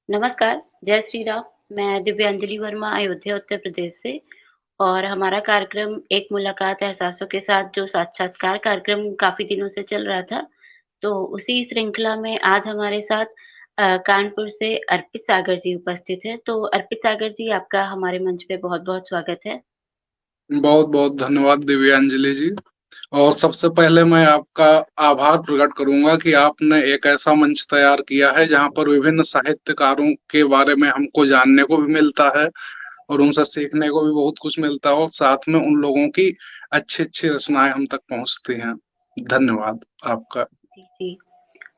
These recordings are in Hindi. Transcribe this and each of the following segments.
नमस्कार, जय श्री राम। मैं दिव्यांजलि वर्मा अयोध्या उत्तर प्रदेश से और हमारा कार्यक्रम एक मुलाकात एहसासों के साथ जो साक्षात्कार कार्यक्रम काफ़ी दिनों से चल रहा था, तो उसी श्रृंखला में आज हमारे साथ कानपुर से अर्पित सागर जी उपस्थित हैं। तो अर्पित सागर जी, आपका हमारे मंच पे बहुत-बहुत स्वागत है। बहुत बहुत धन्यवाद दिव्यांजलि जी। और सबसे पहले मैं आपका आभार प्रकट करूंगा कि आपने एक ऐसा मंच तैयार किया है जहां पर विभिन्न साहित्यकारों के बारे में हमको जानने को भी मिलता है और उनसे सीखने को भी बहुत कुछ मिलता है और साथ में उन लोगों की अच्छी अच्छी रचनाएं हम तक पहुंचती हैं। धन्यवाद आपका। जी, जी।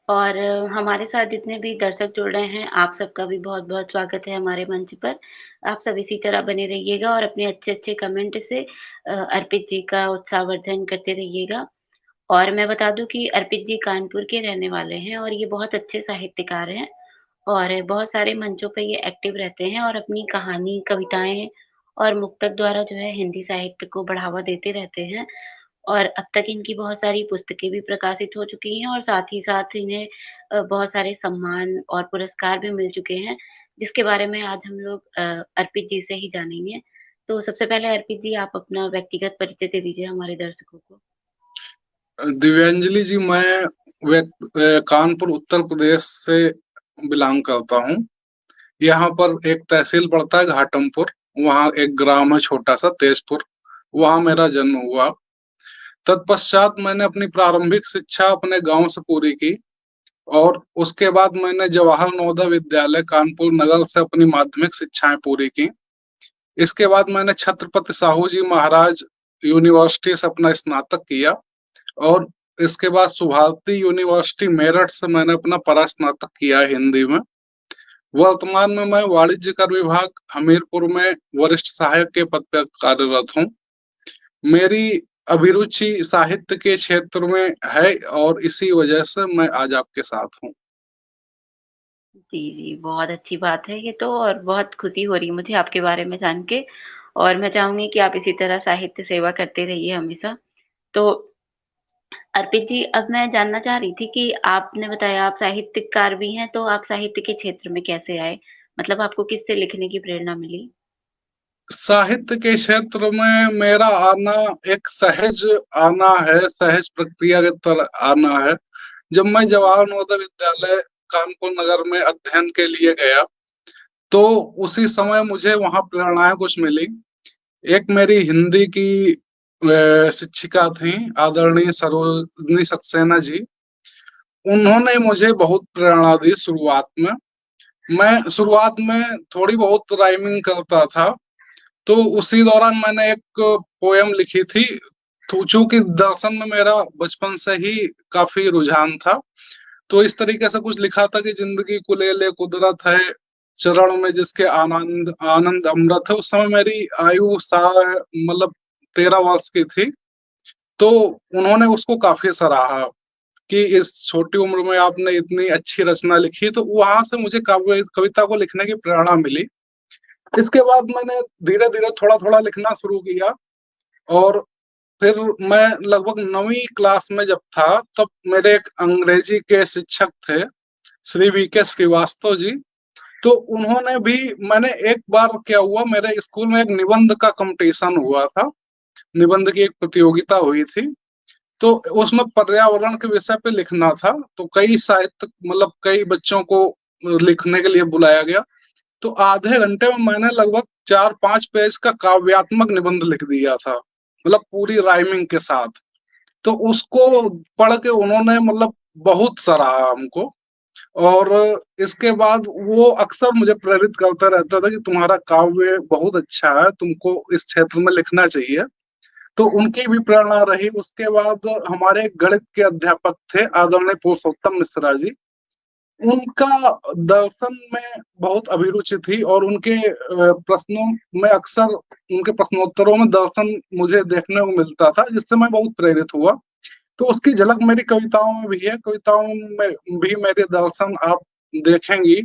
और हमारे साथ जितने भी दर्शक जुड़ रहे हैं, आप सबका भी बहुत-बहुत स्वागत है हमारे मंच पर। आप सब इसी तरह बने रहिएगा और अपने अच्छे-अच्छे कमेंट से अर्पित जी का उत्साहवर्धन करते रहिएगा। और मैं बता दूँ कि अर्पित जी कानपुर के रहने वाले हैं और ये बहुत अच्छे साहित्यकार हैं और बहुत सारे मंचों पे ये एक्टिव रहते हैं और अपनी कहानी, कविताएँ और मुक्तक द्वारा जो है हिंदी साहित्य को बढ़ावा देते रहते हैं। और अब तक इनकी बहुत सारी पुस्तकें भी प्रकाशित हो चुकी हैं और साथ ही साथ इन्हें बहुत सारे सम्मान और पुरस्कार भी मिल चुके हैं, जिसके बारे में आज हम लोग अर्पित जी से ही जानेंगे। तो सबसे पहले अर्पित जी, आप अपना व्यक्तिगत परिचय दे दीजिए हमारे दर्शकों को। दिव्यांजलि जी, मैं कानपुर उत्तर प्रदेश से बिलोंग करता हूँ। यहाँ पर एक तहसील पड़ता है घाटमपुर। वहाँ एक ग्राम है छोटा सा तेजपुर। वहाँ मेरा जन्म हुआ। तत्पश्चात मैंने अपनी प्रारंभिक शिक्षा अपने गांव से पूरी की और उसके बाद मैंने जवाहर नवोदय विद्यालय कानपुर नगर से अपनी माध्यमिक शिक्षाएं पूरी की। इसके बाद मैंने छत्रपति साहू जी महाराज यूनिवर्सिटी से अपना स्नातक किया और इसके बाद सुभारती यूनिवर्सिटी मेरठ से मैंने अपना परास्नातक किया है हिंदी में। वर्तमान में मैं वाणिज्य कर विभाग हमीरपुर में वरिष्ठ सहायक के पद पर कार्यरत हूँ। मेरी अभिरुचि साहित्य के क्षेत्र में है और इसी वजह से मैं आज आपके साथ हूँ। जी, जी, बहुत अच्छी बात है ये तो और बहुत खुशी हो रही है मुझे आपके बारे में जान के और मैं चाहूँगी कि आप इसी तरह साहित्य सेवा करते रहिए हमेशा। तो अर्पित जी, अब मैं जानना चाह रही थी कि आपने बताया आप साहित्यकार भी हैं, तो आप साहित्य के क्षेत्र में कैसे आए? मतलब आपको किससे लिखने की प्रेरणा मिली? साहित्य के क्षेत्र में मेरा आना एक सहज आना है, सहज प्रक्रिया के तरह आना है। जब मैं जवाहर नवोदय विद्यालय कानपुर नगर में अध्ययन के लिए गया तो उसी समय मुझे वहां प्रेरणाएं कुछ मिली। एक मेरी हिंदी की शिक्षिका थी, आदरणीय सरोजनी सक्सेना जी। उन्होंने मुझे बहुत प्रेरणा दी शुरुआत में। मैं शुरुआत में थोड़ी बहुत राइमिंग करता था, तो उसी दौरान मैंने एक पोयम लिखी थी। तो चूंकि दर्शन में मेरा बचपन से ही काफी रुझान था, तो इस तरीके से कुछ लिखा था कि जिंदगी कुलेले कुदरत है, चरण में जिसके आनंद आनंद अमृत है। उस समय मेरी आयु सा मतलब 13 वर्ष की थी। तो उन्होंने उसको काफी सराहा कि इस छोटी उम्र में आपने इतनी अच्छी रचना लिखी। तो वहां से मुझे काव्य कविता को लिखने की प्रेरणा मिली। इसके बाद मैंने धीरे धीरे थोड़ा थोड़ा लिखना शुरू किया और फिर मैं लगभग 9वीं क्लास में जब था, तब मेरे एक अंग्रेजी के शिक्षक थे, श्री वी के श्रीवास्तव जी। तो उन्होंने भी, मैंने एक बार क्या हुआ, मेरे स्कूल में एक निबंध का कंपटीशन हुआ था। निबंध की एक प्रतियोगिता हुई थी। तो उसमें पर्यावरण के विषय पे लिखना था। तो कई साहित्य मतलब कई बच्चों को लिखने के लिए बुलाया गया। तो आधे घंटे में मैंने लगभग 4-5 पेज का काव्यात्मक निबंध लिख दिया था, मतलब पूरी राइमिंग के साथ। तो उसको पढ़ के उन्होंने मतलब बहुत सराहा हमको। और इसके बाद वो अक्सर मुझे प्रेरित करता रहता था कि तुम्हारा काव्य बहुत अच्छा है, तुमको इस क्षेत्र में लिखना चाहिए। तो उनकी भी प्रेरणा रही। उसके बाद हमारे गणित के अध्यापक थे, आदरणीय पुरुषोत्तम मिश्रा जी। उनका दर्शन में बहुत अभिरुचि थी और उनके प्रश्नों में अक्सर, उनके प्रश्नोत्तरों में दर्शन मुझे देखने को मिलता था, जिससे मैं बहुत प्रेरित हुआ। तो उसकी झलक मेरी कविताओं में भी है। कविताओं में भी मेरे दर्शन आप देखेंगी।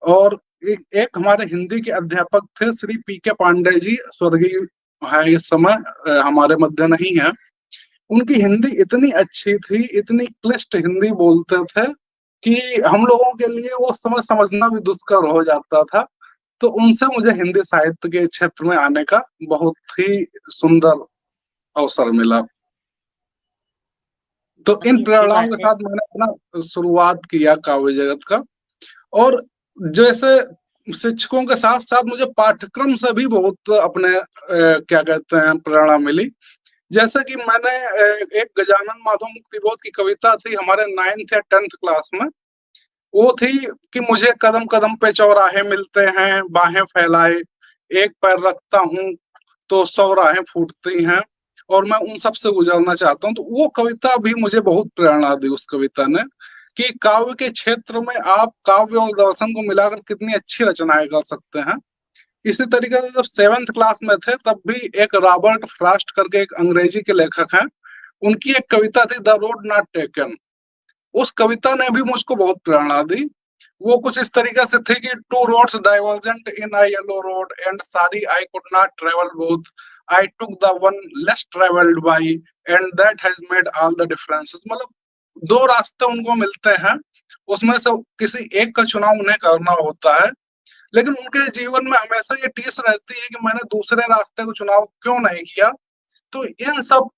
और एक हमारे हिंदी के अध्यापक थे, श्री पी के पांडे जी, स्वर्गीय हैं इस समय, हमारे मध्य नहीं है। उनकी हिंदी इतनी अच्छी थी, इतनी क्लिष्ट हिंदी बोलते थे कि हम लोगों के लिए वो समय समझना भी दुष्कर हो जाता था। तो उनसे मुझे हिंदी साहित्य के क्षेत्र में आने का बहुत ही सुंदर अवसर मिला। तो बहुत इन ही अच्छी प्रेरणाओं बात के है। साथ मैंने अपना शुरुआत किया काव्य जगत का। और जैसे शिक्षकों के साथ साथ मुझे पाठ्यक्रम से भी बहुत अपने क्या कहते हैं प्रेरणा मिली। जैसे कि मैंने एक गजानन माधव मुक्तिबोध की कविता थी हमारे 9th या 10th क्लास में। वो थी कि मुझे कदम कदम पे चौराहे मिलते हैं, बाहें फैलाए एक पैर रखता हूँ तो 100 राहें फूटती हैं, और मैं उन सब से गुजरना चाहता हूँ। तो वो कविता भी मुझे बहुत प्रेरणा दी उस कविता ने, कि काव्य के क्षेत्र में आप काव्य और दर्शन को मिलाकर कितनी अच्छी रचनाएं कर सकते हैं। इसी तरीके से जब 7th क्लास में थे तब भी एक रॉबर्ट फ्रॉस्ट करके एक अंग्रेजी के लेखक हैं, उनकी एक कविता थी द रोड नॉट टेकन। उस कविता ने भी मुझको बहुत प्रेरणा दी। वो कुछ इस तरीके से थी कि two roads divergent in a yellow road and sorry I could not travel both, I took the one less travelled by and that has made all the differences. मतलब दो रास्ते उनको मिलते हैं, उसमें से किसी एक का चुनाव उन्हें करना होता है, लेकिन उनके जीवन में हमेशा ये टीस रहती है कि मैंने दूसरे रास्ते को चुनाव क्यों नहीं किया। तो इन सब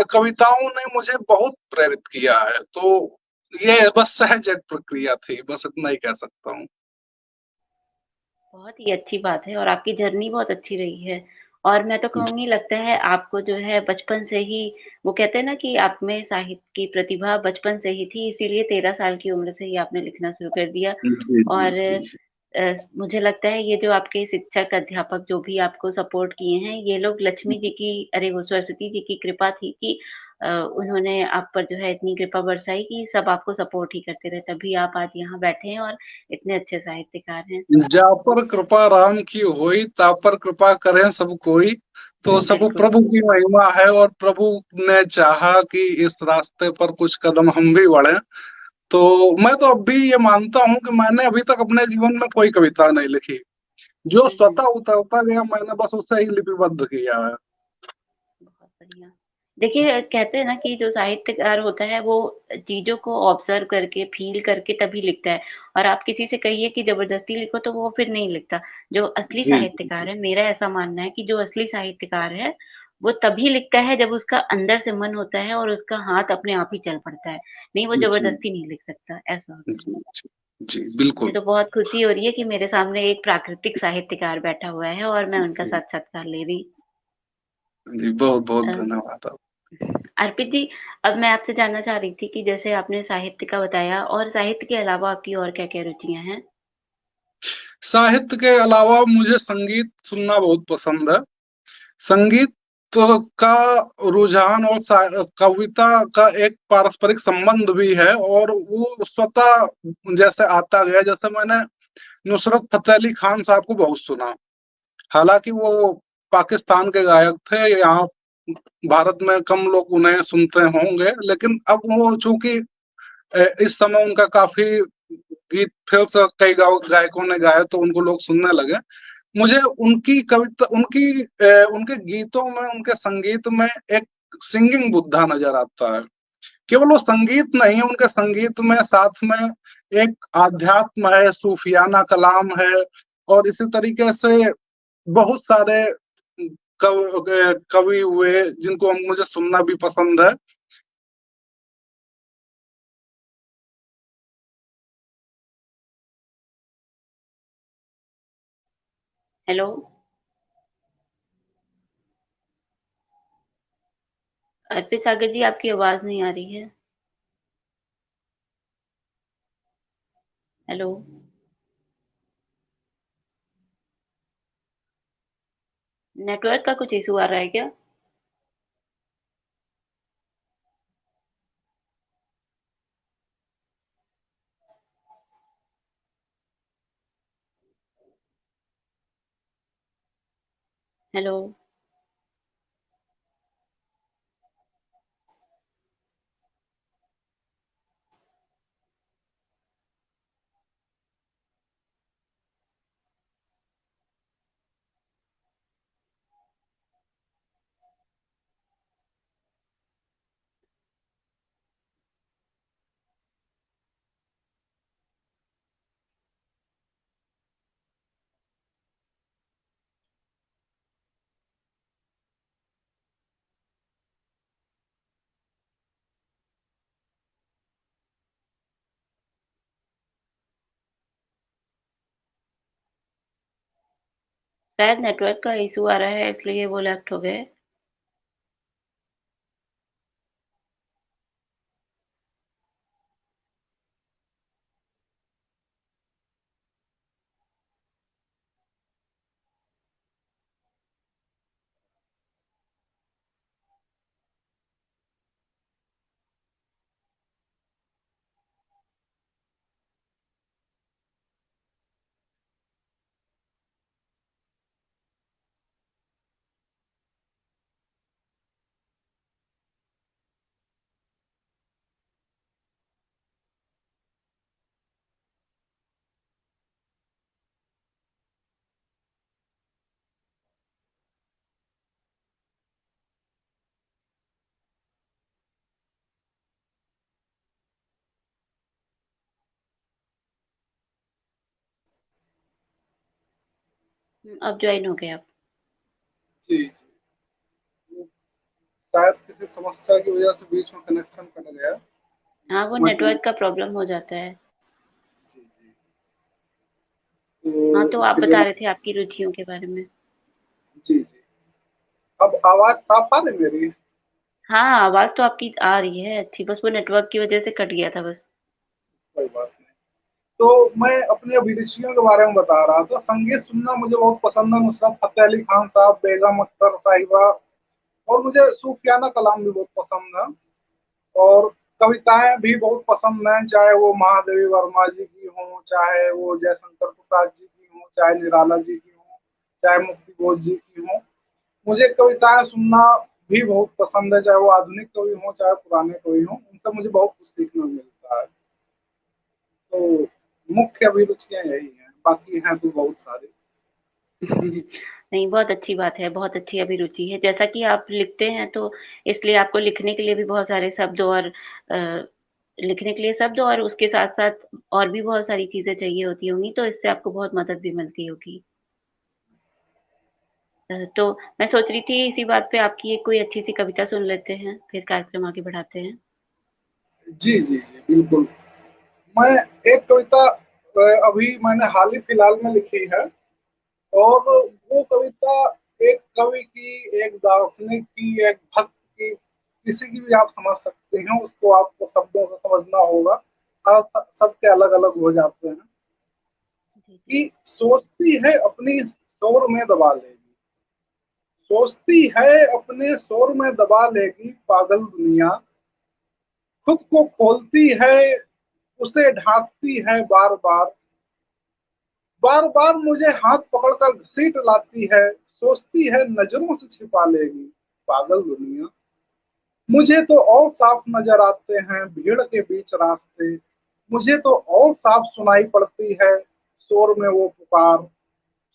कविताओं ने मुझे बहुत प्रेरित किया है। तो ये बस सहज एक प्रक्रिया थी, बस इतना ही कह सकता हूँ। बहुत ही अच्छी बात है और आपकी जर्नी बहुत अच्छी रही है। और मैं तो कहूँगी लगता है आपको जो है बचपन से ही वो कहते हैं ना कि आप में साहित्य की प्रतिभा बचपन से ही थी, इसीलिए 13 साल की उम्र से ही आपने लिखना शुरू कर दिया। जी जी और जी। मुझे लगता है ये जो आपके शिक्षक, अध्यापक जो भी आपको सपोर्ट किए हैं, ये लोग लक्ष्मी जी की अरे वो सरस्वती जी की कृपा थी कि उन्होंने आप पर जो है इतनी कृपा बरसाई कि सब आपको सपोर्ट ही करते रहे, तभी आप आज यहाँ बैठे हैं और इतने अच्छे साहित्यकार हैं। जा पर कृपा राम की होई ता पर कृपा करें सब कोई। तो सब बिल्कुल। प्रभु की महिमा है, और प्रभु ने चाहा कि इस रास्ते पर कुछ कदम हम भी बढ़े। तो मैं तो अब भी ये मानता हूँ कि मैंने अभी तक अपने जीवन में कोई कविता नहीं लिखी, जो हुँ, हुँ। स्वतः उतरता गया मैंने बस उसे ही लिपिबद्ध किया है। बहुत बढ़िया। देखिए, कहते हैं ना कि जो साहित्यकार होता है वो चीज़ों को ऑब्ज़र्व करके, फ़ील करके तभी लिखता है और आप किसी से कहिए कि ज़बरदस्ती लिखो तो वो फिर नहीं लिखता। जो असली जी साहित्यकार है, मेरा ऐसा मानना है कि जो असली साहित्यकार है, वो तभी लिखता है जब उसका अंदर से मन होता है और उसका हाथ अपने आप ही चल पड़ता है। नहीं, वो जी ज़बरदस्ती नहीं लिख सकता, ऐसा होता है। जी जी जी मुझे बिल्कुल। तो बहुत खुशी हो रही है कि मेरे सामने एक प्राकृतिक साहित्यकार बैठा हुआ है और मैं उनका जी साक्षात्कार ले रही। जी बहुत बहुत अ धन्यवाद आप। अर्पित जी, अब मैं आपसे जानना चाह रही थी कि जैसे आपने साहित्य का बताया और साहित्य के अलावा आपकी और क्या-क्या रुचियाँ हैं? साहित्य के अलावा मुझे संगीत सुनना बहुत पसंद है। संगीत का रुझान और कविता का एक पारस्परिक संबंध भी है, और वो स्वतः जैसे आता गया। जैसे मैंने नुसरत फतेह अली खान साहब को बहुत सुना, हालांकि वो पाकिस्तान के गायक थे, यहाँ भारत में कम लोग उन्हें सुनते होंगे, लेकिन अब वो चूंकि इस समय उनका काफी गीत फिर से कई गायकों ने गाए तो उनको लोग सुनने लगे। मुझे उनकी कविता, उनके गीतों में, उनके संगीत में एक सिंगिंग बुद्धा नजर आता है। केवल वो संगीत नहीं है, उनके संगीत में साथ में एक आध्यात्म है, सूफियाना कलाम है, और इसी तरीके से बहुत सारे कवि हुए जिनको मुझे सुनना भी पसंद है। हेलो? अर्पित सागर जी, आपकी आवाज़ नहीं आ रही है। हेलो? नेटवर्क का कुछ इश्यू आ रहा है क्या? हेलो? शायद नेटवर्क का इशू आ रहा है इसलिए वो लेफ्ट हो गए। अब जॉइन हो गए आप। जी। शायद किसी समस्या की वजह से बीच में कनेक्शन कट गया। हाँ, वो समझ नहीं। नेटवर्क का प्रॉब्लम हो जाता है। जी जी। तो हाँ, तो आप इसके लिए बता रहे थे आपकी रुचियों के बारे में। जी जी। अब आवाज साफ आ रही मेरी? हाँ, आवाज़ तो आपकी आ रही है अच्छी, बस वो नेटवर्क की वज़ह से कट गया था बस। कोई बात नहीं। तो मैं अपनी अभिरुचियों के बारे में बता रहा था। संगीत सुनना मुझे बहुत पसंद है। नुसरत फतेह अली खान साहब, बेगम अख्तर साहिबा, और मुझे सूफियाना कलाम भी बहुत पसंद है। और कविताएं भी बहुत पसंद हैं, चाहे वो महादेवी वर्मा जी की हों, चाहे वो जयशंकर प्रसाद जी की हों, चाहे निराला जी की हों, चाहे मुक्ति बोध जी की हों। मुझे कविताएं सुनना भी बहुत पसंद है, चाहे वो आधुनिक कवि हों, चाहे पुराने कवि हों। उनसे मुझे बहुत कुछ सीखने को मिलता है। तो मुख्य अभिरुचियां यही हैं, बाकी हैं तो बहुत सारी। नहीं, बहुत अच्छी बात है, बहुत अच्छी अभिरुचि है। जैसा कि आप लिखते हैं तो इसलिए आपको लिखने के लिए भी बहुत सारे शब्द और लिखने के लिए शब्द और उसके साथ-साथ और भी बहुत सारी चीज़ें चाहिए होती होंगी, तो इससे आपको बहुत मदद भी मिलती होगी। तो मैं सोच रही थी इसी बात पे आपकी एक कोई अच्छी-सी कविता सुन लेते हैं, फिर कार्यक्रम आगे बढ़ाते हैं। जी जी जी, बिल्कुल। मैं एक कविता अभी मैंने हाल ही फिलहाल में लिखी है। और वो कविता एक कवि की, एक दार्शनिक की, एक भक्त की, किसी की भी आप समझ सकते हैं। उसको आपको शब्दों से समझना होगा। सबके अलग अलग हो जाते हैं। जी, जी। कि सोचती है अपनी शोर में दबा लेगी, सोचती है अपने शोर में दबा लेगी पागल दुनिया, खुद को खोलती है उसे ढांकती है बार बार, बार बार मुझे हाथ पकड़कर घसीट लाती है, सोचती है नजरों से छिपा लेगी पागल दुनिया। मुझे तो और साफ नजर आते हैं भीड़ के बीच रास्ते, मुझे तो और साफ सुनाई पड़ती है शोर में वो पुकार,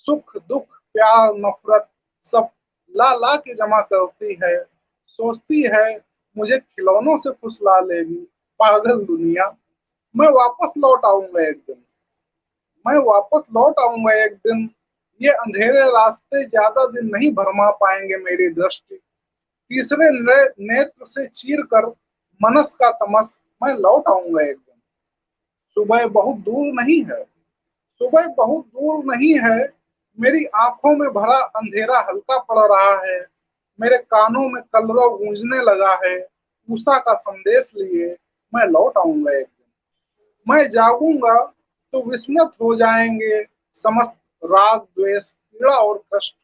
सुख दुख प्यार नफरत सब ला ला के जमा करती है, सोचती है मुझे खिलौनों से फुसला लेगी पागल दुनिया। मैं वापस लौट आऊंगा एक दिन, मैं वापस लौट आऊंगा एक दिन, ये अंधेरे रास्ते ज्यादा दिन नहीं भरमा पाएंगे मेरी दृष्टि, तीसरे नेत्र से चीर कर मनस का तमस मैं लौट आऊंगा एक दिन। सुबह बहुत दूर नहीं है, सुबह बहुत दूर नहीं है, मेरी आंखों में भरा अंधेरा हल्का पड़ रहा है, मेरे कानों में कलरव गूंजने लगा है, उषा का संदेश लिए मैं लौट आऊंगा एक दिन। मैं जागूंगा तो विस्मृत हो जाएंगे समस्त राग द्वेष पीड़ा और कष्ट,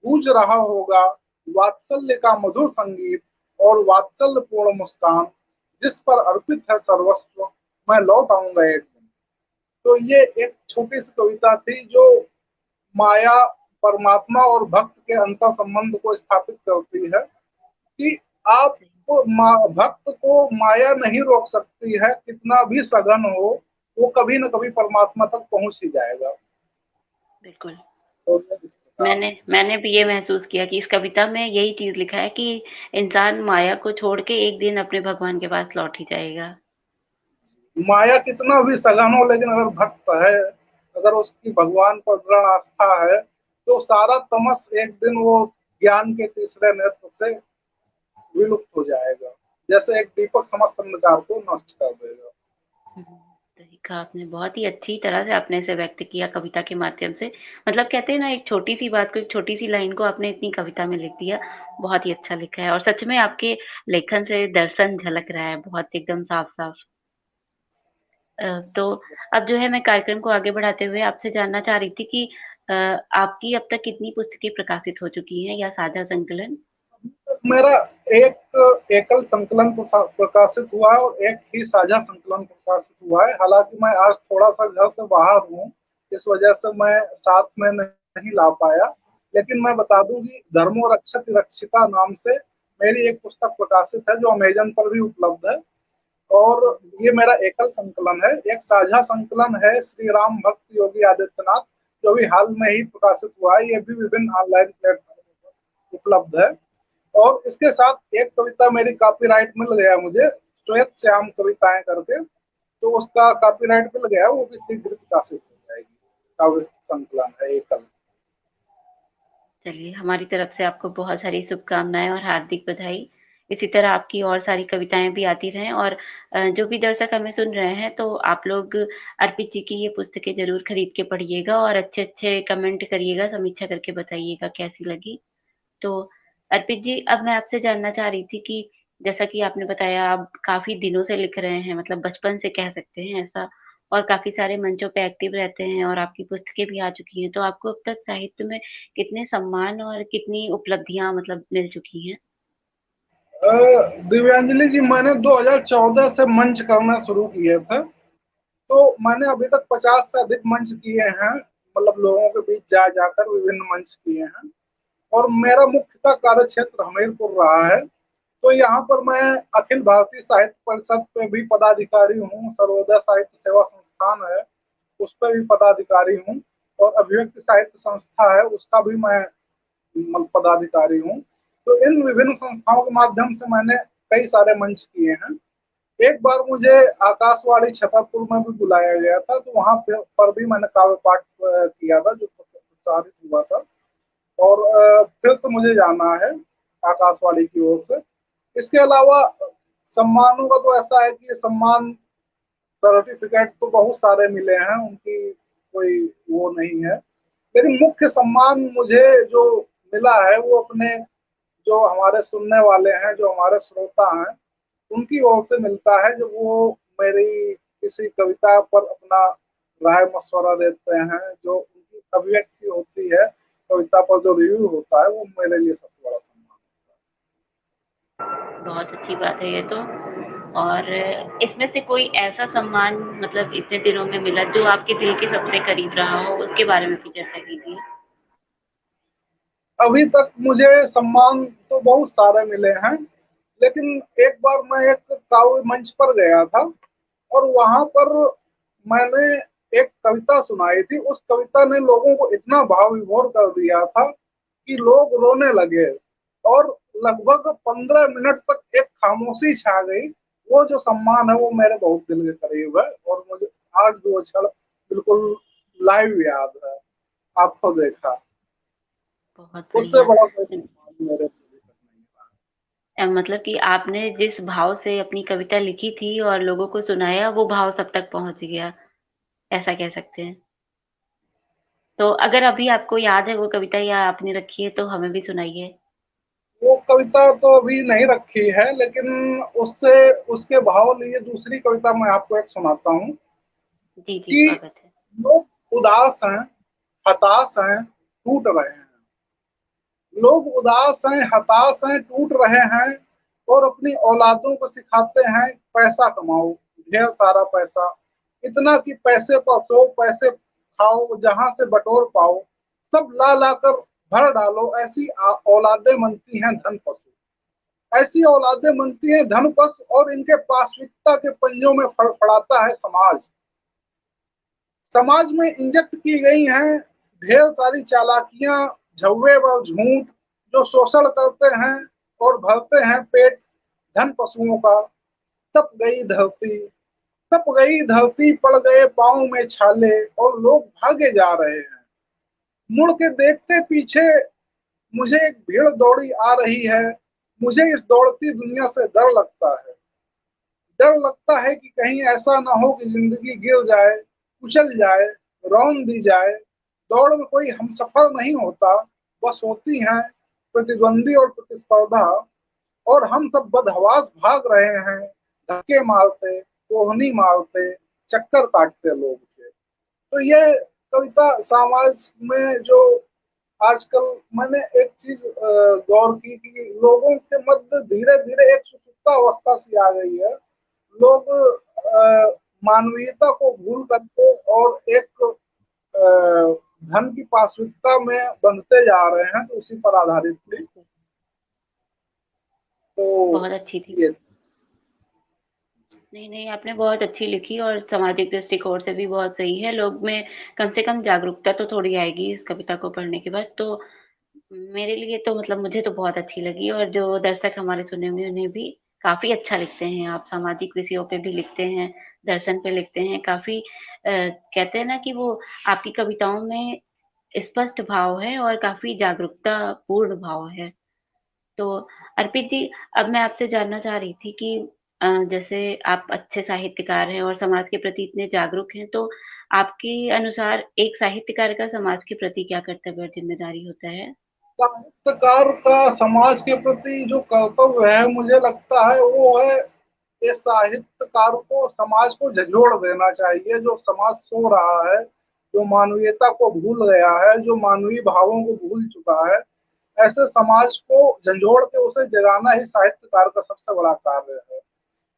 गूंज रहा होगा वात्सल्य का मधुर संगीत और वात्सल्य पूर्ण मुस्कान, जिस पर अर्पित है सर्वस्व मैं लौट आऊंगा एक दिन। तो ये एक छोटी सी कविता थी जो माया, परमात्मा और भक्त के अंतर संबंध को स्थापित करती है। कि आप भक्त को माया नहीं रोक सकती है, कितना भी सघन हो वो कभी न कभी परमात्मा तक पहुंच ही जाएगा। बिल्कुल। तो इस प्रकार मैंने मैंने भी ये महसूस किया कि इस कविता में यही चीज़ लिखा है कि इंसान माया को छोड़ के एक दिन अपने भगवान के पास लौट ही जाएगा। माया कितना भी सघन हो, लेकिन अगर भक्त है, अगर उसकी भगवान पर दृढ़ आस्था है, तो सारा तमस एक दिन वो ज्ञान के तीसरे नेत्र से विलुप्त हो जाएगा, जैसे एक दीपक समस्त अंधकार को नष्ट कर देगा। सही कहा आपने, बहुत ही अच्छी तरह से आपने इसे व्यक्त किया कविता के माध्यम से। मतलब कहते हैं ना, एक छोटी-सी बात को, एक छोटी-सी लाइन को आपने इतनी कविता में लिख दिया, बहुत ही अच्छा लिखा है और सच में आपके लेखन से दर्शन झलक रहा है, बहुत एकदम साफ-साफ। तो अब जो है मैं कार्यक्रम को आगे बढ़ाते हुए आपसे जानना चाह रही थी कि आपकी अब तक कितनी पुस्तकें प्रकाशित हो चुकी हैं या साझा संकलन? मेरा एक एकल संकलन प्रकाशित हुआ है और एक ही साझा संकलन प्रकाशित हुआ है। हालांकि मैं आज थोड़ा सा घर से बाहर हूँ, इस वजह से मैं साथ में नहीं ला पाया। लेकिन मैं बता दूं कि धर्मो रक्षक रक्षिता नाम से मेरी एक पुस्तक प्रकाशित है, जो अमेजन पर भी उपलब्ध है। और ये मेरा एकल संकलन है। एक साझा संकलन है श्री राम भक्त योगी आदित्यनाथ, जो भी हाल में ही प्रकाशित हुआ है। ये भी विभिन्न ऑनलाइन प्लेटफॉर्म पर उपलब्ध है। और इसके साथ एक कविता मेरी कॉपीराइट मिल गया मुझे, श्वेत श्याम कविताएं करके, तो उसका कॉपीराइट मिल गया, वो भी शीघ्र प्रकाशित हो जाएगी। काव्य संकलन है एकल। चलिए, हमारी तरफ से आपको बहुत सारी शुभकामनाएँ और हार्दिक बधाई। इसी तरह आपकी और सारी कविताएँ भी आती रहें और जो भी दर्शक हमें सुन रहे हैं, तो आप लोग अर्पित जी की ये पुस्तकें ज़रूर खरीद के पढ़िएगा और अच्छे-अच्छे कमेंट करिएगा, समीक्षा करके बताइएगा कैसी लगी। तो अर्पित जी, अब मैं आपसे जानना चाह रही थी कि जैसा कि आपने बताया, आप काफ़ी दिनों से लिख रहे हैं, मतलब बचपन से कह सकते हैं ऐसा, और काफ़ी सारे मंचों पे एक्टिव रहते हैं और आपकी पुस्तकें भी आ चुकी हैं। तो आपको अब तक साहित्य में कितने सम्मान और कितनी उपलब्धियाँ मतलब मिल चुकी हैं? दिव्यांजलि जी, मैंने 2014 से मंच करना शुरू किए थे। तो मैंने अभी तक 50 से अधिक मंच किए हैं, मतलब लोगों के बीच जा जाकर विभिन्न मंच किए हैं। और मेरा मुख्यतः कार्य क्षेत्र हमीरपुर रहा है। तो यहाँ पर मैं अखिल भारतीय साहित्य परिषद पे भी पदाधिकारी हूँ, सर्वोदय साहित्य सेवा संस्थान है उस पर भी पदाधिकारी हूँ, और अभिव्यक्ति साहित्य संस्था है उसका भी मैं पदाधिकारी हूँ। तो इन विभिन्न संस्थाओं के माध्यम से मैंने कई सारे मंच किए हैं। एक बार मुझे आकाशवाणी छतरपुर में भी बुलाया गया था, तो वहां पर भी मैंने काव्य पाठ किया था, जो प्रसारित हुआ था। और फिर से मुझे जाना है आकाशवाणी की ओर से। इसके अलावा सम्मानों का तो ऐसा है कि सम्मान सर्टिफिकेट तो बहुत सारे मिले हैं, उनकी कोई वो नहीं है। लेकिन मुख्य सम्मान मुझे जो मिला है वो अपने जो हमारे सुनने वाले हैं, जो हमारे श्रोता हैं, उनकी ओर से मिलता है। जब वो मेरी किसी कविता पर अपना राय मशवरा देते हैं, जो उनकी अभिव्यक्ति होती है कविता पर, जो रिव्यू होता है, वो मेरे लिए सबसे बड़ा सम्मान बहुत अच्छी बात है ये तो। और इसमें से कोई ऐसा सम्मान मतलब इतने दिनों में मिला जो आपके दिल के सबसे करीब रहा हो, उसके बारे में भी चर्चा कीजिए। है। अभी तक मुझे सम्मान तो बहुत सारे मिले हैं, लेकिन एक बार मैं एक काव्य मंच पर गया था, और वहां पर मैंने एक कविता सुनाई थी। उस कविता ने लोगों को इतना भाव विभोर कर दिया था कि लोग रोने लगे, और लगभग 15 मिनट तक एक खामोशी छा गई। वो जो सम्मान है वो मेरे बहुत दिल के करीब है, और मुझे आज वो क्षण बिल्कुल लाइव याद है, आंखों देखा। बहुत उससे बढ़िया। बड़ा कोई सम्मान मेरे लिए नहीं है। मतलब कि आपने जिस भाव से अपनी कविता लिखी थी और लोगों को सुनाया, वो भाव सब तक पहुँच गया, ऐसा कह सकते हैं। तो अगर अभी आपको याद है वो कविता या आपने रखी है तो हमें भी सुनाइए। वो कविता तो अभी नहीं रखी है, लेकिन उससे उसके भाव लिए दूसरी कविता मैं आपको एक सुनाता हूँ जी, जी, कि स्वागत है। लोग उदास हैं, हताश हैं, टूट रहे हैं। लोग उदास हैं, हताश हैं, टूट रहे हैं, और अपनी औलादों को सिखाते हैं पैसा कमाओ, ढेर सारा पैसा, इतना कि पैसे पसो, पैसे खाओ, जहां से बटोर पाओ, सब ला ला कर भर डालो। ऐसी औलादें बनती हैं धन पशु। ऐसी औलादें बनती हैं धन पशु, और इनके पाशविकता के पंजों में फड़फड़ाता है समाज। समाज में इंजेक्ट की गई हैं ढेर सारी चालाकियां, झव्वे व झूठ, जो शोषण करते हैं और भरते हैं पेट धन पशुओं का। तप गई धरती, तप गई धरती, पड़ गए पांव में छाले, और लोग भागे जा रहे हैं। मुड़ के देखते पीछे, मुझे एक भीड़ दौड़ी आ रही है। मुझे इस दौड़ती दुनिया से डर लगता है। डर लगता है कि कहीं ऐसा ना हो कि जिंदगी गिर जाए, कुचल जाए, रौंद दी जाए। दौड़ में कोई हम सफल नहीं होता, बस होती हैं प्रतिद्वंदी और प्रतिस्पर्धा। और हम सब बदहवास भाग रहे हैं, धक्के मारते, कोहनी मारते, चक्कर काटते लोग के। तो ये कविता समाज में जो आजकल मैंने एक चीज गौर की कि लोगों के मध्य धीरे धीरे एक सुसुप्ता अवस्था सी आ गई है। लोग मानवीयता को भूल करके और एक धन की पाशविकता में बंधते जा रहे हैं। तो उसी पर आधारित थी। बिल्कुल, तो बहुत अच्छी थी। ये नहीं, नहीं, आपने बहुत अच्छी लिखी और सामाजिक दृष्टिकोण से भी बहुत सही है। लोग में कम से कम जागरूकता तो थोड़ी आएगी इस कविता को पढ़ने के बाद। तो मेरे लिए तो मतलब मुझे तो बहुत अच्छी लगी और जो दर्शक हमारे सुनेंगे उन्हें भी काफ़ी अच्छा लिखते हैं आप, सामाजिक विषयों पे भी लिखते हैं, दर्शन पे लिखते हैं, काफ़ी कहते हैं ना कि वो आपकी कविताओं में स्पष्ट भाव है और काफ़ी जागरूकता पूर्ण भाव है। तो अर्पित जी, अब मैं आपसे जानना चाह रही थी कि जैसे आप अच्छे साहित्यकार हैं और समाज के प्रति इतने जागरूक हैं, तो आपके अनुसार एक साहित्यकार का समाज के प्रति क्या कर्तव्य और ज़िम्मेदारी होता है? साहित्यकार का समाज के प्रति जो कर्तव्य है, मुझे लगता है वो है ये साहित्यकार को समाज को झंझोड़ देना चाहिए। जो समाज सो रहा है, जो मानवीयता को भूल गया है, जो मानवीय भावों को भूल चुका है, ऐसे समाज को झंझोड़ के उसे जगाना ही साहित्यकार का सबसे बड़ा कार्य है।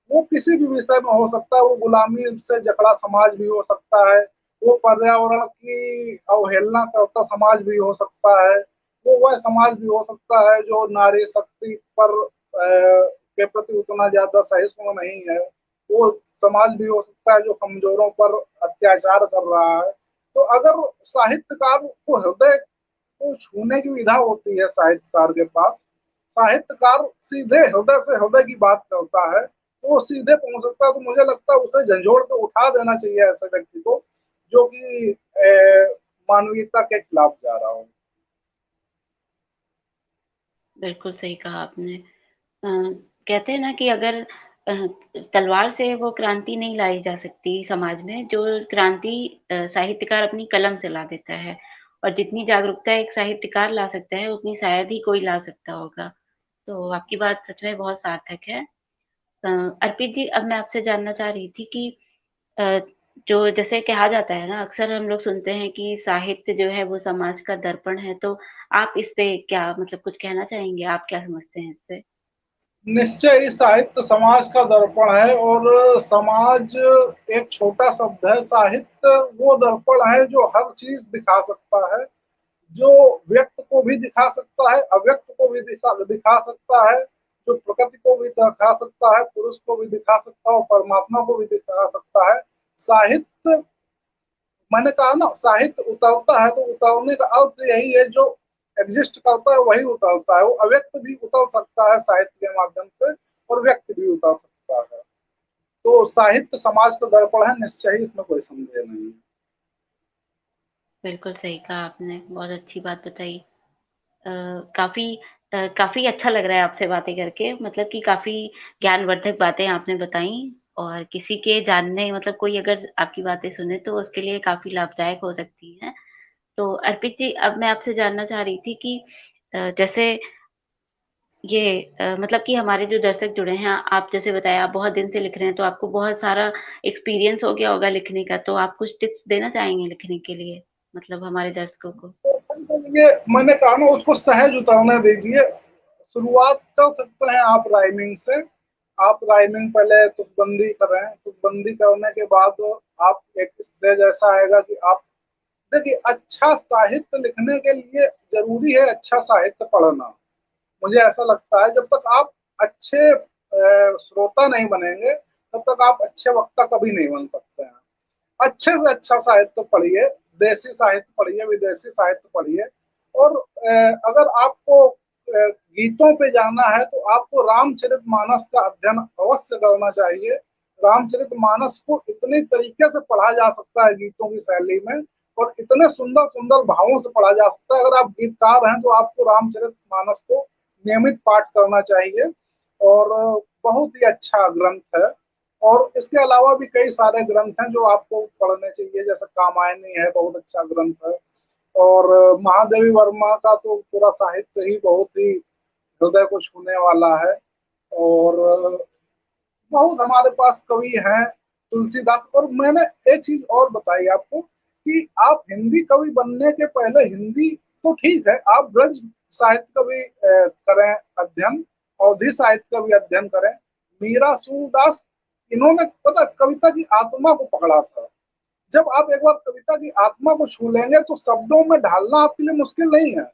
वो किसी भी विषय में हो सकता है। वो गुलामी से जकड़ा समाज भी हो सकता है, वो पर्यावरण की अवहेलना करता समाज भी हो सकता है, वो वह समाज भी हो सकता है जो नारी शक्ति पर के प्रति उतना ज्यादा सहिष्णु नहीं है। वो समाज भी हो सकता है जो कमजोरों पर अत्याचार कर रहा है। तो अगर साहित्यकार को हृदय को छूने की विधा होती है साहित्यकार के पास, साहित्यकार सीधे हृदय से हृदय की बात करता है, तो वो सीधे पहुंच सकता है। तो मुझे लगता है उसे झंझोड़ के उठा देना चाहिए ऐसे व्यक्ति को जो कि मानवीयता के खिलाफ जा रहा हो। बिल्कुल सही कहा आपने। अ, कहते हैं ना कि अगर अ, तलवार से वो क्रांति नहीं लाई जा सकती समाज में, जो क्रांति साहित्यकार अपनी कलम से ला देता है और जितनी जागरूकता एक साहित्यकार ला सकता है, उतनी शायद ही कोई ला सकता होगा। तो आपकी बात सच में बहुत सार्थक है। अर्पित जी, अब मैं आपसे जानना चाह रही थी कि अ, जो जैसे कहा जाता है ना, अक्सर हम लोग सुनते हैं कि साहित्य जो है वो समाज का दर्पण है, तो आप इस पे क्या मतलब कुछ कहना चाहेंगे? आप क्या समझते हैं इससे? निश्चय ही साहित्य समाज का दर्पण है। और समाज एक छोटा शब्द है। साहित्य वो दर्पण है जो हर चीज दिखा सकता है, जो व्यक्त को भी दिखा सकता है, अव्यक्त को भी दिखा सकता है, जो प्रकृति को भी दिखा सकता है, पुरुष को भी दिखा सकता है और परमात्मा को भी दिखा सकता है। साहित्य, मैंने कहा ना, साहित्य उतरता है, तो उतरने का अर्थ यही है जो एग्जिस्ट करता है वही उतरता है। वो अव्यक्त भी उतर सकता है साहित्य के माध्यम से, और व्यक्त भी उतर सकता है। तो साहित्य समाज का दर्पण है, निश्चय ही, इसमें कोई संदेह नहीं है। बिल्कुल सही कहा आपने, बहुत अच्छी बात बताई। अ, काफ़ी काफ़ी अच्छा लग रहा है आपसे बातें करके, मतलब कि काफ़ी ज्ञानवर्धक बातें आपने बताई और किसी के जानने मतलब कोई अगर आपकी बातें सुने तो उसके लिए काफ़ी लाभदायक हो सकती हैं। तो अर्पित जी, अब मैं आपसे जानना चाह रही थी कि जैसे ये मतलब कि हमारे जो दर्शक जुड़े हैं, आप जैसे बताया आप बहुत दिन से लिख रहे हैं, तो आपको बहुत सारा एक्सपीरियंस हो गया होगा लिखने का, तो आप कुछ टिप्स देना चाहेंगे लिखने के लिए, मतलब हमारे दर्शकों को? तो ये मैंने कहा ना, उसको सहज उतरने दीजिए। शुरुआत कर सकते हैं आप राइमिंग से। आप राइमिंग पहले तुकबंदी करें, तुकबंदी करने के बाद आप एक स्टेज ऐसा आएगा कि आप देखिए, अच्छा साहित्य लिखने के लिए जरूरी है अच्छा साहित्य पढ़ना। मुझे ऐसा लगता है जब तक आप अच्छे श्रोता नहीं बनेंगे, तब तक आप अच्छे वक्ता कभी नहीं बन सकते हैं। अच्छे से अच्छा साहित्य पढ़िए, देसी साहित्य पढ़िए, विदेशी साहित्य पढ़िए। और अगर आपको गीतों पे जाना है तो आपको रामचरितमानस का अध्ययन अवश्य करना चाहिए। रामचरितमानस को इतने तरीके से पढ़ा जा सकता है गीतों की शैली में, और इतने सुंदर सुंदर भावों से पढ़ा जा सकता है। अगर आप गीतकार हैं तो आपको रामचरितमानस को नियमित पाठ करना चाहिए। और बहुत ही अच्छा ग्रंथ है। और इसके अलावा भी कई सारे ग्रंथ हैं जो आपको पढ़ने चाहिए, जैसे कामायनी है, बहुत अच्छा ग्रंथ है। और महादेवी वर्मा का तो पूरा साहित्य ही बहुत ही हृदय को छूने वाला है। और बहुत हमारे पास कवि हैं, तुलसीदास। और मैंने एक चीज और बताई आपको कि आप हिंदी कवि बनने के पहले हिंदी तो ठीक है, आप ब्रज साहित्य का भी करें अध्ययन, अवधी साहित्य का भी अध्ययन करें। मीरा, सूरदास, इन्होंने पता कविता की आत्मा को पकड़ा था। जब आप एक बार कविता की आत्मा को छू लेंगे तो शब्दों में ढालना आपके लिए मुश्किल नहीं है।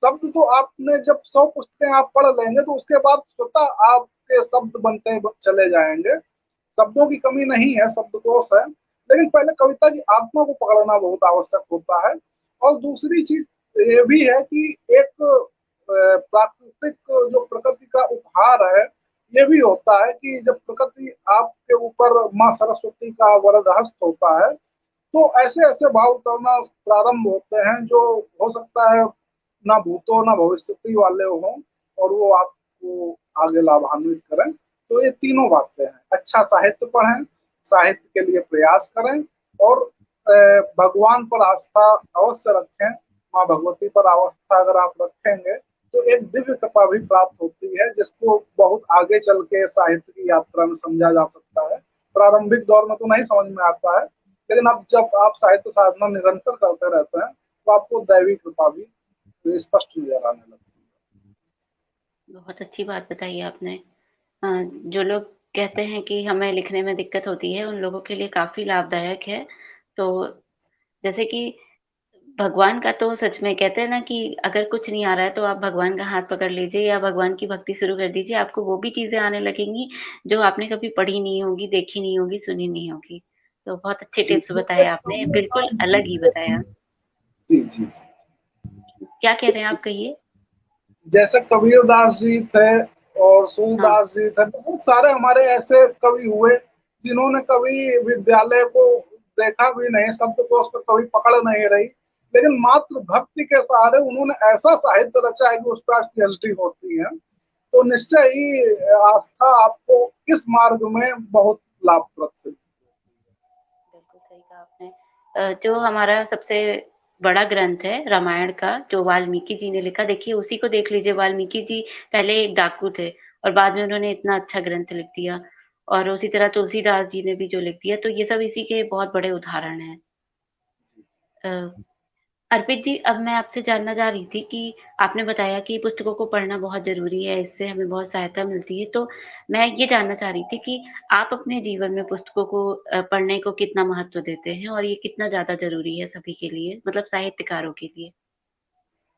शब्द तो आपने जब 100 पुस्तकें आप पढ़ लेंगे तो उसके बाद स्वतः आपके शब्द बनते चले जाएंगे। शब्दों की कमी नहीं है, शब्दकोश है, लेकिन पहले कविता की आत्मा को पकड़ना बहुत आवश्यक होता है। और दूसरी चीज ये भी है कि एक प्राकृतिक जो प्रकृति का उपहार है, ये भी होता है कि जब प्रकृति आपके ऊपर माँ सरस्वती का वरद हस्त होता है तो ऐसे ऐसे भाव उतरना प्रारंभ होते हैं जो हो सकता है ना भूतो ना भविष्यति वाले हों, और वो आपको आगे लाभान्वित करें। तो ये तीनों बातें हैं, अच्छा साहित्य पढ़ें, साहित्य के लिए प्रयास करें, और भगवान पर आस्था अवश्य रखें। माँ भगवती पर आस्था अगर आप रखेंगे तो एक दिव्य कृपा भी प्राप्त होती है, जिसको बहुत आगे चल के साहित्य की यात्रा में समझा जा सकता है। प्रारंभिक दौर में तो नहीं समझ में आता है, लेकिन अब जब आप साहित्य साधना निरंतर करते रहते हैं तो आपको दैवी कृपा भी स्पष्ट नजर आने लगती बहुत अच्छी बात बताई आपने। जो लोग कहते हैं कि हमें लिखने में दिक्कत होती है, उन लोगों के लिए काफ़ी लाभदायक है। तो जैसे कि भगवान का तो सच में कहते हैं ना कि अगर कुछ नहीं आ रहा है तो आप भगवान का हाथ पकड़ लीजिए या भगवान की भक्ति शुरू कर दीजिए, आपको वो भी चीज़ें आने लगेंगी जो आपने कभी पढ़ी नहीं होंगी, देखी नहीं होगी, सुनी नहीं होगी। तो बहुत अच्छे है। जी, टिप्स बताए आपने, बिल्कुल अलग ही बताया। जी जी जी। क्या कह रहे हैं आप, कहिए? जैसे कबीरदास जी थे और हाँ, सूरदास जी थे, बहुत सारे हमारे ऐसे कवि हुए जिन्होंने कभी विद्यालय को देखा भी नहीं, शब्द को उस पर कभी पकड़ नहीं रही, लेकिन मात्र भक्ति के सहारे उन्होंने ऐसा साहित्य रचा है कि उस पर आज पीएचडी होती है। तो निश्चय ही आस्था आपको इस मार्ग में बहुत लाभप्रद सिद्ध। बिल्कुल सही कहा आपने। जो हमारा सबसे बड़ा ग्रंथ है रामायण का, जो वाल्मीकि जी ने लिखा, देखिए उसी को देख लीजिए। वाल्मीकि जी पहले एक डाकू थे और बाद में उन्होंने इतना अच्छा ग्रंथ लिख दिया। और उसी तरह तुलसीदास जी ने भी जो लिख दिया, तो ये सब इसी के बहुत बड़े उदाहरण हैं। अ, अर्पित जी, अब मैं आपसे जानना चाह रही थी कि आपने बताया कि पुस्तकों को पढ़ना बहुत ज़रूरी है, इससे हमें बहुत सहायता मिलती है। तो मैं ये जानना चाह रही थी कि आप अपने जीवन में पुस्तकों को पढ़ने को कितना महत्व देते हैं और ये कितना ज़्यादा ज़रूरी है सभी के लिए, मतलब साहित्यकारों के लिए?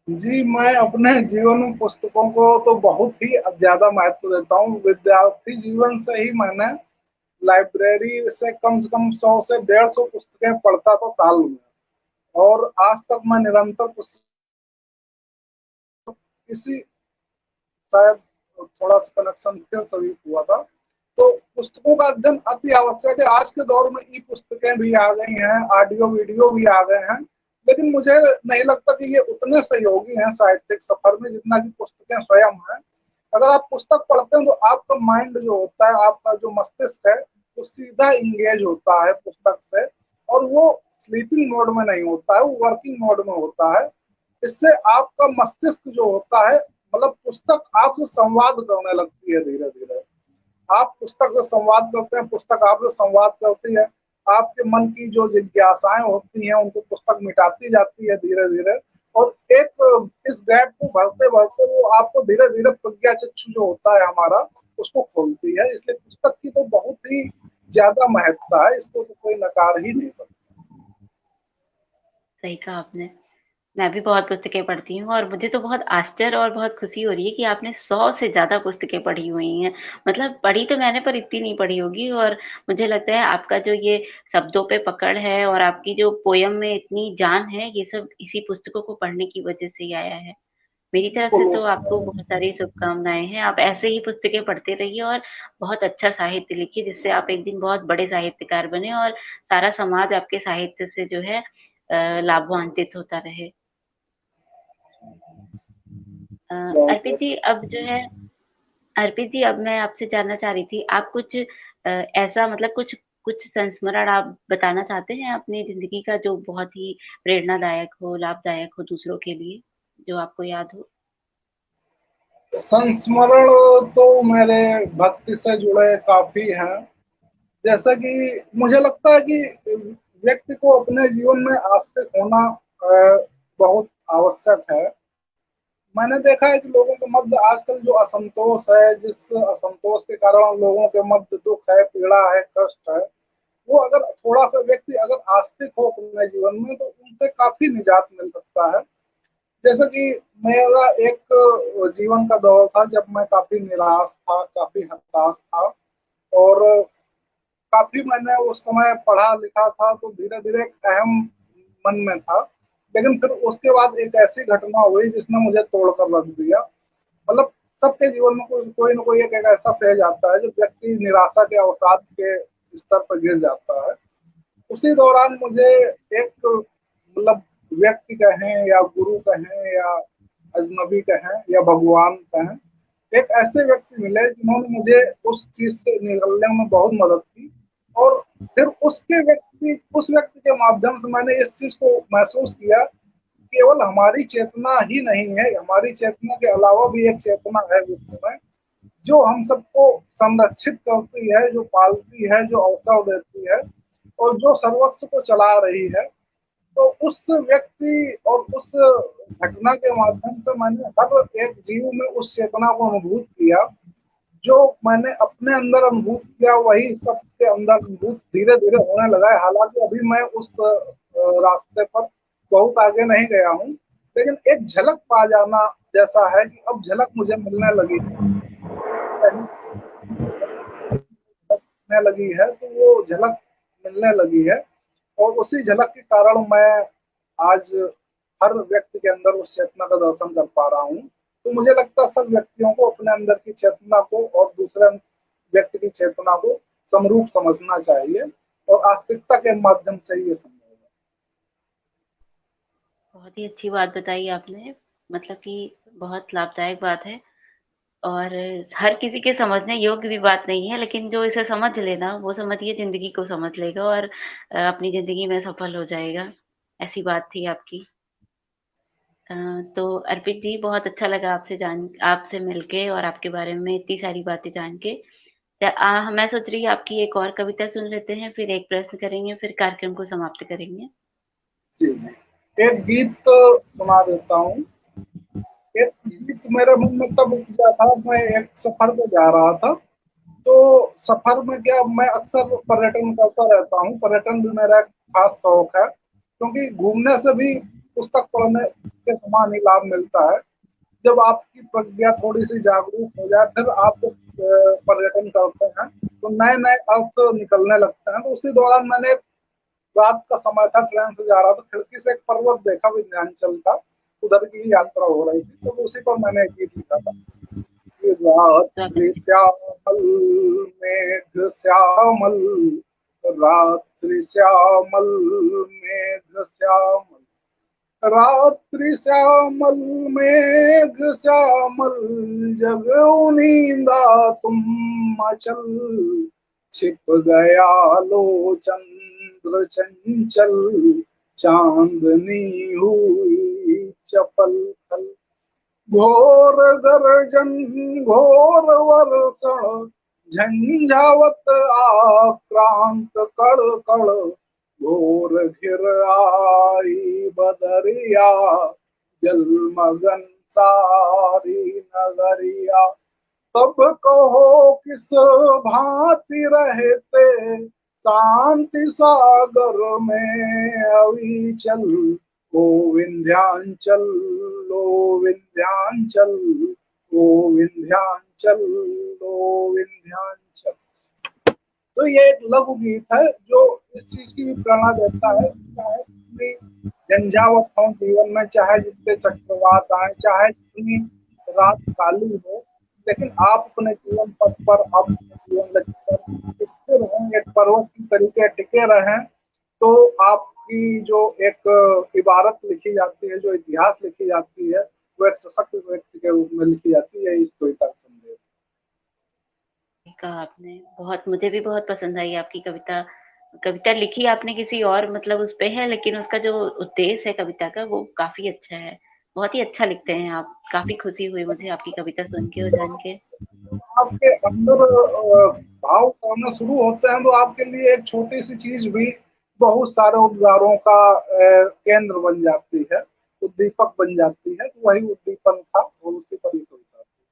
जी, मैं अपने जीवन में पुस्तकों को तो बहुत ही ज्यादा महत्व देता हूँ। विद्यार्थी जीवन से ही मैंने लाइब्रेरी से कम 100 से 150 पुस्तकें पढ़ता था साल में। और आज तक मैं निरंतर पुस्तक, इसी शायद थोड़ा सा कनेक्शन फिर सभी हुआ था। तो पुस्तकों का अध्ययन अति आवश्यक है। आज के दौर में ई पुस्तकें भी आ गई हैं, ऑडियो वीडियो भी आ गए हैं, लेकिन मुझे नहीं लगता कि ये उतने सहयोगी हैं साहित्यिक सफर में जितना कि पुस्तकें स्वयं हैं। अगर आप पुस्तक पढ़ते हैं तो आपका माइंड जो होता है, आपका जो मस्तिष्क है, वो सीधा इंगेज होता है पुस्तक से, और वो स्लीपिंग मोड में नहीं होता है, वो वर्किंग मोड में होता है। इससे आपका मस्तिष्क जो होता है, मतलब पुस्तक आपसे संवाद करने लगती है धीरे धीरे। आप पुस्तक से संवाद करते हैं, पुस्तक आपसे संवाद करती है। आपके मन की जो जिज्ञासाएं होती हैं उनको पुस्तक मिटाती जाती है धीरे धीरे। और एक इस गैप को भरते भरते वो आपको धीरे धीरे प्रज्ञा चक्षु जो होता है हमारा, उसको खोलती है। इसलिए पुस्तक की तो बहुत ही ज्यादा महत्ता है, इसको तो कोई नकार ही नहीं सकता। सही कहा आपने। मैं भी बहुत पुस्तकें पढ़ती हूँ और मुझे तो बहुत आश्चर्य और बहुत खुशी हो रही है कि आपने 100 से ज़्यादा पुस्तकें पढ़ी हुई हैं। मतलब पढ़ी तो मैंने पर इतनी नहीं पढ़ी होगी। और मुझे लगता है आपका जो ये शब्दों पे पकड़ है और आपकी जो पोयम में इतनी जान है, ये सब इसी पुस्तकों को पढ़ने की वजह से ही आया है। मेरी तरफ से बिल्कुल तो आपको बहुत सारी शुभकामनाएँ हैं। आप ऐसे ही पुस्तकें पढ़ते रहिए और बहुत अच्छा साहित्य लिखिए, जिससे आप एक दिन बहुत बड़े साहित्यकार बनें और सारा समाज आपके साहित्य से जो है लाभान्वित होता रहे। बहुत अर्पित जी, अब जो है अर्पित जी, अब मैं आपसे जानना चाह रही थी, आप कुछ ऐसा मतलब कुछ कुछ संस्मरण आप बताना चाहते हैं अपनी ज़िंदगी का जो बहुत ही प्रेरणादायक हो, लाभदायक हो दूसरों के लिए, जो आपको याद हो? संस्मरण तो मेरे भक्ति से जुड़े काफी हैं। जैसा कि मुझे लगता है कि व्यक्ति को अपने जीवन में आस्तिक होना बहुत आवश्यक है। मैंने देखा है कि लोगों के मध्य आजकल जो असंतोष है, जिस असंतोष के कारण लोगों के मध्य दुख है, पीड़ा है, कष्ट है, वो अगर थोड़ा सा व्यक्ति अगर आस्तिक हो अपने जीवन में तो उनसे काफी निजात मिल सकता है। जैसे कि मेरा एक जीवन का दौर था जब मैं काफी निराश था, काफी हताश था, और काफी मैंने उस समय पढ़ा लिखा था, तो धीरे धीरे एक अहम मन में था। लेकिन फिर उसके बाद एक ऐसी घटना हुई जिसने मुझे तोड़कर रख दिया। मतलब सबके जीवन में कोई ना कोई एक ऐसा फेज आता है जब व्यक्ति निराशा के अवसाद के स्तर पर गिर जाता है। उसी दौरान मुझे एक मतलब व्यक्ति कहें या गुरु कहें या अजनबी कहें या भगवान कहें, एक ऐसे व्यक्ति मिले जिन्होंने मुझे उस चीज से निकलने में बहुत मदद की। और फिर उस व्यक्ति के माध्यम से मैंने इस चीज को महसूस किया, केवल हमारी चेतना ही नहीं है, हमारी चेतना के अलावा भी एक चेतना है विश्व में जो हम सबको संरक्षित करती है, जो पालती है, जो अवसर देती है और जो सर्वस्व को चला रही है। तो उस व्यक्ति और उस घटना के माध्यम से मैंने हर एक जीव में उस चेतना को अनुभूत किया। जो मैंने अपने अंदर अनुभूत किया वही सबके अंदर अनुभूत धीरे धीरे होने लगा है। हालांकि अभी मैं उस रास्ते पर बहुत आगे नहीं गया हूँ, लेकिन एक झलक पा जाना जैसा है कि अब झलक मुझे मिलने लगी मिलने लगी है, तो वो झलक मिलने लगी है। और उसी झलक के कारण मैं आज हर व्यक्ति के अंदर उस चेतना का दर्शन कर पा रहा हूँ। तो मुझे लगता है सब व्यक्तियों को अपने अंदर की चेतना को और दूसरे व्यक्ति की चेतना को समरूप समझना चाहिए, और आस्तिकता के माध्यम से ही ये संभव है। बहुत ही अच्छी बात बताई आपने, मतलब कि बहुत लाभदायक बात है और हर किसी के समझने योग्य भी बात नहीं है, लेकिन जो इसे समझ लेना, वो समझिए ज़िंदगी को समझ लेगा और अपनी ज़िंदगी में सफल हो जाएगा। ऐसी बात थी आपकी। अ, तो अर्पित जी बहुत अच्छा लगा आपसे मिलके और आपके बारे में इतनी सारी बातें जान के। मैं सोच रही हूँ आपकी एक और कविता सुन लेते हैं, फिर एक प्रश्न करेंगे, फिर कार्यक्रम को समाप्त करेंगे। जी जी, एक गीत सुना देता हूँ। एक गीत मेरे मन में तब उपजा था, मैं एक सफर पे जा रहा था। तो सफर में क्या, मैं अक्सर पर्यटन करता रहता हूँ, पर्यटन भी मेरा एक खास शौक है, क्योंकि घूमने से भी पुस्तक पढ़ने के समान ही लाभ मिलता है। जब आपकी प्रज्ञा थोड़ी सी जागरूक हो जाए, फिर आप जब पर्यटन करते हैं तो नए नए अर्थ निकलने लगते हैं। तो उसी दौरान मैंने एक रात का समय था, ट्रेन से जा रहा था, खिड़की से एक पर्वत देखा, विंध्याचल का, उधर की ही यात्रा हो रही थी, तो उसी पर मैंने एक गीत लिखा था कि स्वागत रात्रि है। श्यामल मेघ श्यामल, रात्रि श्यामल मेघ श्यामल, रात्रि श्यामल मेघ श्यामल, जगो नींदा तुम अचल, छिप गया लो चंद्र चंचल, चांदनी हुई चपल खल, घोर गर्जन घोर वर्षण, झंझावत आक्रांत कड़ कड़, घोर घिर आई बदरिया, जलमगन सारी नगरिया, तब कहो किस भांति रहते, शांति सागर में अविचल, ओ विंध्याचल, ओ विंध्याचल, ओ विंध्याचल, ओ विंध्याचल। तो ये एक लघु गीत है जो इस चीज की भी प्रेरणा देता है, चाहे कितनी झंझावत हो जीवन में, चाहे जितने चक्रवात आए, चाहे जितनी रात काली हो, लेकिन आप अपने जीवन पथ पर, आप अपने जीवन लक्ष्य पर स्थिर हों, एक पर्वत की तरीके टिके रहें, तो आपकी जो एक इबारत लिखी जाती है, जो इतिहास लिखी जाती है, वो एक सशक्त व्यक्ति के रूप में लिखी जाती है। इस कविता का संदेश। कहा आपने। बहुत मुझे भी बहुत पसंद आई आपकी कविता। कविता लिखी आपने किसी और मतलब उस पे है, लेकिन उसका जो उद्देश्य है कविता का वो काफ़ी अच्छा है। बहुत ही अच्छा लिखते हैं आप। काफ़ी खुशी हुई मुझे आपकी कविता सुन के और जान के। आपके अंदर भाव आना शुरू होते हैं तो आपके लिए एक छोटी सी चीज भी बहुत सारे उद्गारों का केंद्र बन जाती है, उद्दीपक बन जाती है। तो वही उद्दीपन था और उसी पर ही कविता थी।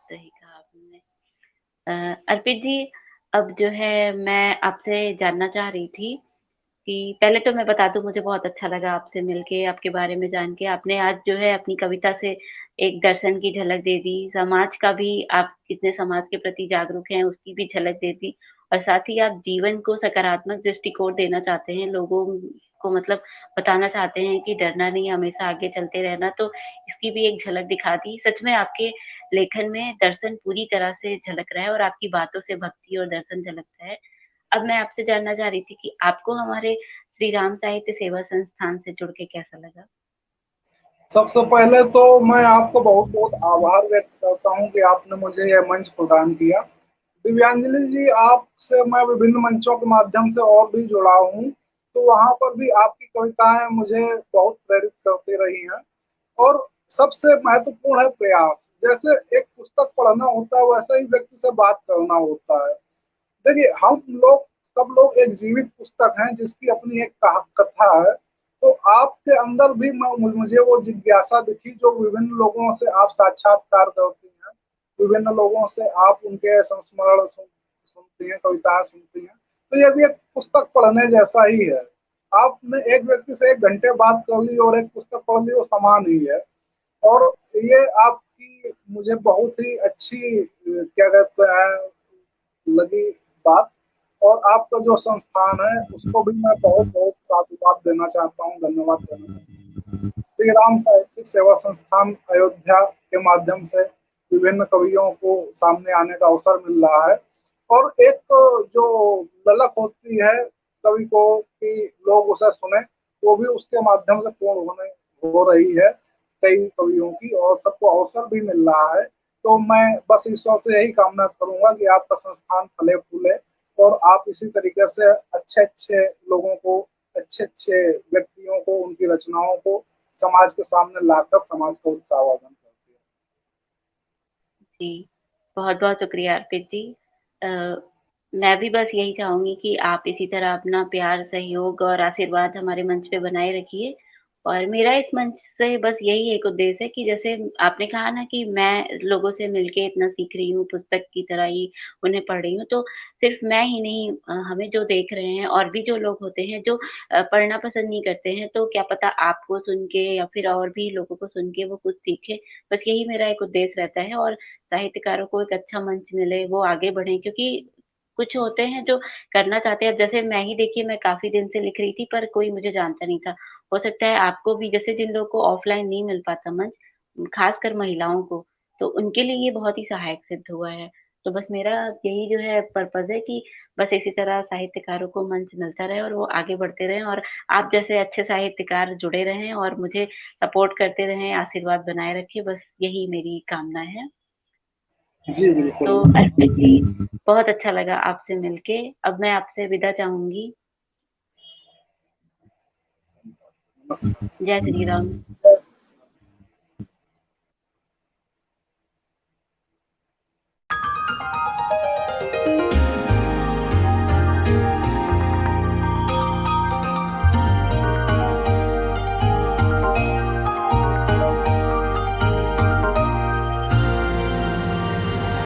सही कहा आपने। अर्पित जी, अब जो है मैं आपसे जानना चाह रही थी कि पहले तो मैं बता दूँ मुझे बहुत अच्छा लगा आपसे मिलके, आपके बारे में जान के। आपने आज जो है अपनी कविता से एक दर्शन की झलक दे दी, समाज का भी आप कितने समाज के प्रति जागरूक हैं उसकी भी झलक दे दी और साथ ही आप जीवन को सकारात्मक दृष्टिकोण देना चाहते हैं, लोगों को मतलब बताना चाहते हैं कि डरना नहीं, हमेशा आगे चलते रहना, तो इसकी भी एक झलक दिखा दी। सच में आपके लेखन में दर्शन पूरी तरह से झलक रहा है और आपकी बातों से भक्ति और दर्शन झलकता है। अब मैं आपसे जानना चाह रही थी कि आपको हमारे श्री राम साहित्य सेवा संस्थान से जुड़ के कैसा लगा? सबसे पहले तो मैं आपको बहुत बहुत आभार व्यक्त करता हूँ कि आपने मुझे यह मंच प्रदान किया। दिव्यांजलि जी, आपसे मैं विभिन्न मंचों के माध्यम से और भी जुड़ा हूँ, तो वहां पर भी आपकी कविताएं मुझे बहुत प्रेरित करती रही हैं। और सबसे महत्वपूर्ण है प्रयास। जैसे एक पुस्तक पढ़ना होता है वैसे ही व्यक्ति से बात करना होता है। देखिए, हम लोग सब लोग एक जीवित पुस्तक हैं जिसकी अपनी एक कथा है। तो आपके अंदर भी मुझे वो जिज्ञासा दिखी जो विभिन्न लोगों से आप साक्षात्कार करती हैं, विभिन्न लोगों से आप उनके संस्मरण सुनती हैं, कविताएं सुनती हैं। तो ये भी एक पुस्तक पढ़ने जैसा ही है। आपने एक व्यक्ति से 1 घंटे बात कर ली और एक पुस्तक पढ़ ली, वो समान ही है। और ये आपकी मुझे बहुत ही अच्छी क्या कहते हैं लगी बात। और आपका जो संस्थान है उसको भी मैं बहुत बहुत साधुवाद देना चाहता हूँ, धन्यवाद देना चाहता हूँ। श्री राम साहित्यिक सेवा संस्थान अयोध्या के माध्यम से विभिन्न कवियों को सामने आने का अवसर मिल रहा है। और एक जो ललक होती है कवि को कि लोग उसे सुने, वो भी उसके माध्यम से पूर्ण होने हो रही है कई कवियों की, और सबको अवसर भी मिल रहा है। तो मैं बस ईश्वर से यही कामना करूंगा कि आपका संस्थान फले फूले और आप इसी तरीके से अच्छे अच्छे लोगों को, अच्छे अच्छे व्यक्तियों को, उनकी रचनाओं को समाज के सामने लाकर समाज का उत्साहवर्धन करती है। जी, बहुत-बहुत शुक्रिया अर्पित जी। अ, मैं भी बस यही चाहूँगी कि आप इसी तरह अपना प्यार, सहयोग और आशीर्वाद हमारे मंच पे बनाए रखिए और मेरा इस मंच से बस यही एक उद्देश्य है कि जैसे आपने कहा ना कि मैं लोगों से मिलके इतना सीख रही हूँ, पुस्तक की तरह ही उन्हें पढ़ रही हूँ, तो सिर्फ़ मैं ही नहीं हमें जो देख रहे हैं और भी जो लोग होते हैं जो पढ़ना पसंद नहीं करते हैं, तो क्या पता आपको सुन के या फिर और भी लोगों को सुन के वो कुछ सीखें। बस यही मेरा एक उद्देश्य रहता है और साहित्यकारों को एक अच्छा मंच मिले, वो आगे बढ़ें क्योंकि कुछ होते हैं जो करना चाहते हैं। अब जैसे मैं ही देखिए मैं काफ़ी दिन से लिख रही थी पर कोई मुझे जानता नहीं था। हो सकता है आपको भी जैसे जिन लोगों को ऑफ़लाइन नहीं मिल पाता मंच, ख़ासकर महिलाओं को, तो उनके लिए ये बहुत ही सहायक सिद्ध हुआ है। तो बस मेरा यही जो है पर्पज़ है कि बस इसी तरह साहित्यकारों को मंच मिलता रहे और वो आगे बढ़ते रहें और आप जैसे अच्छे साहित्यकार जुड़े रहें और मुझे सपोर्ट करते रहें, आशीर्वाद बनाए रखें, बस यही मेरी कामना है। जी तो बिल्कुल। अर्पित जी, बहुत अच्छा लगा आपसे मिलके। अब मैं आपसे विदा चाहूँगी। नमस्कार। जय श्री राम।